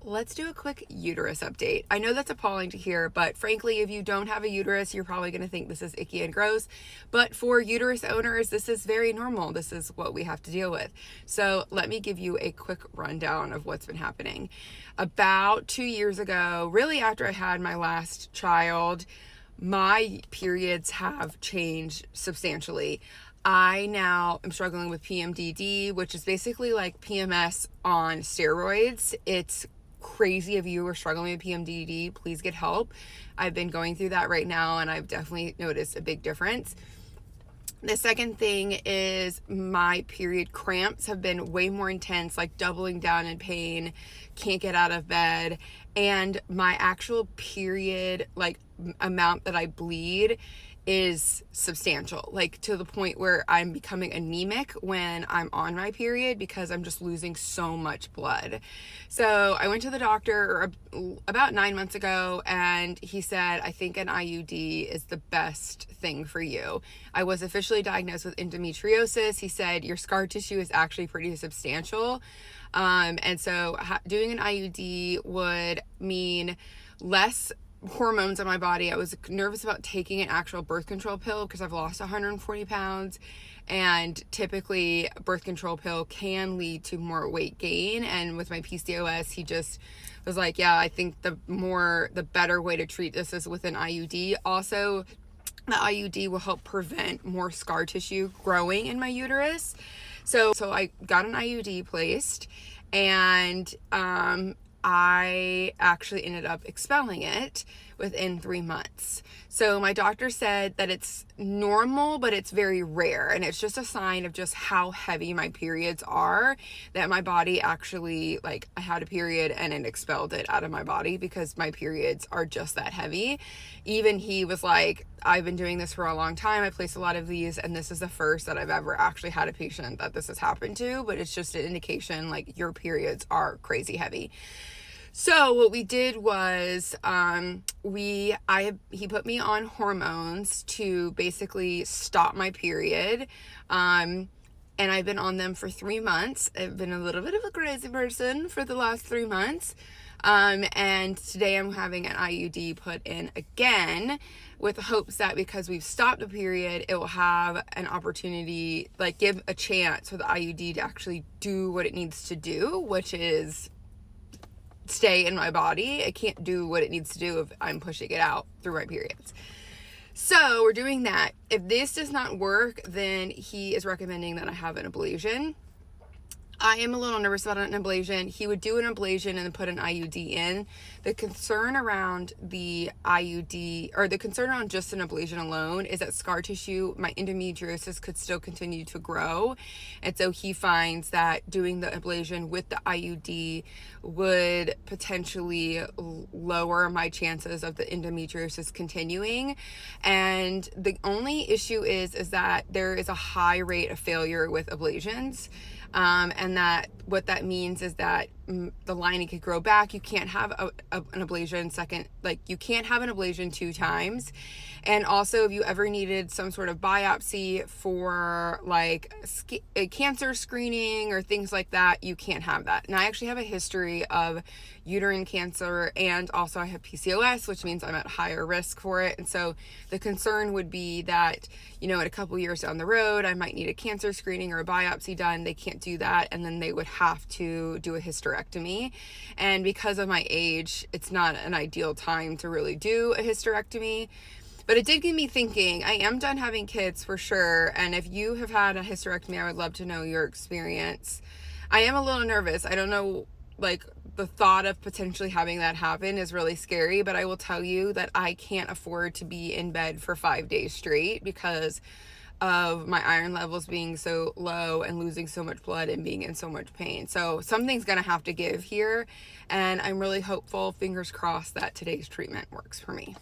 let's do a quick uterus update. I know that's appalling to hear, but frankly, if you don't have a uterus, you're probably going to think this is icky and gross. But for uterus owners, this is very normal. This is what we have to deal with. So let me give you a quick rundown of what's been happening. About 2 years ago, really after I had my last child, my periods have changed substantially. I now am struggling with PMDD, which is basically like PMS on steroids. It's crazy. If you are struggling with PMDD, please get help. I've been going through that right now, and I've definitely noticed a big difference. The second thing is my period cramps have been way more intense, like doubling down in pain, can't get out of bed, and my actual period, like amount that I bleed is substantial, like to the point where I'm becoming anemic when I'm on my period because I'm just losing so much blood. So I went to the doctor about 9 months ago, and he said, I think an IUD is the best thing for you. I was officially diagnosed with endometriosis. He said, your scar tissue is actually pretty substantial. And so doing an IUD would mean less hormones in my body. I was nervous about taking an actual birth control pill because I've lost 140 pounds, and typically a birth control pill can lead to more weight gain. And with my PCOS, he just was like, yeah, I think the better way to treat this is with an IUD. Also, the IUD will help prevent more scar tissue growing in my uterus. So I got an IUD placed, and I actually ended up expelling it within 3 months. So my doctor said that it's normal, but it's very rare. And it's just a sign of just how heavy my periods are, that my body actually, like, I had a period and it expelled it out of my body because my periods are just that heavy. Even he was like, I've been doing this for a long time. I place a lot of these, and this is the first that I've ever actually had a patient that this has happened to, but it's just an indication, like, your periods are crazy heavy. So what we did was he put me on hormones to basically stop my period. And I've been on them for 3 months. I've been a little bit of a crazy person for the last 3 months. And today I'm having an IUD put in again with hopes that because we've stopped the period, it will have an opportunity, like give a chance for the IUD to actually do what it needs to do, which is stay in my body. It can't do what it needs to do if I'm pushing it out through my periods. So we're doing that. If this does not work, then he is recommending that I have an ablation. I am a little nervous about an ablation. He would do an ablation and then put an IUD in. The concern around the IUD, or the concern around just an ablation alone, is that scar tissue, my endometriosis, could still continue to grow. And so he finds that doing the ablation with the IUD would potentially lower my chances of the endometriosis continuing. And the only issue is that there is a high rate of failure with ablations. And that what that means is that the lining could grow back. You can't have an ablation you can't have an ablation 2 times. And also, if you ever needed some sort of biopsy for like a cancer screening or things like that, you can't have that. And I actually have a history of uterine cancer, and also I have PCOS, which means I'm at higher risk for it. And so the concern would be that, in a couple years down the road, I might need a cancer screening or a biopsy done. They can't do that, and then they would have to do a hysterectomy. And because of my age, it's not an ideal time to really do a hysterectomy. But it did get me thinking. I am done having kids for sure. And if you have had a hysterectomy, I would love to know your experience. I am a little nervous. I don't know, like, the thought of potentially having that happen is really scary. But I will tell you that I can't afford to be in bed for 5 days straight because of my iron levels being so low and losing so much blood and being in so much pain. So something's going to have to give here. And I'm really hopeful, fingers crossed, that today's treatment works for me.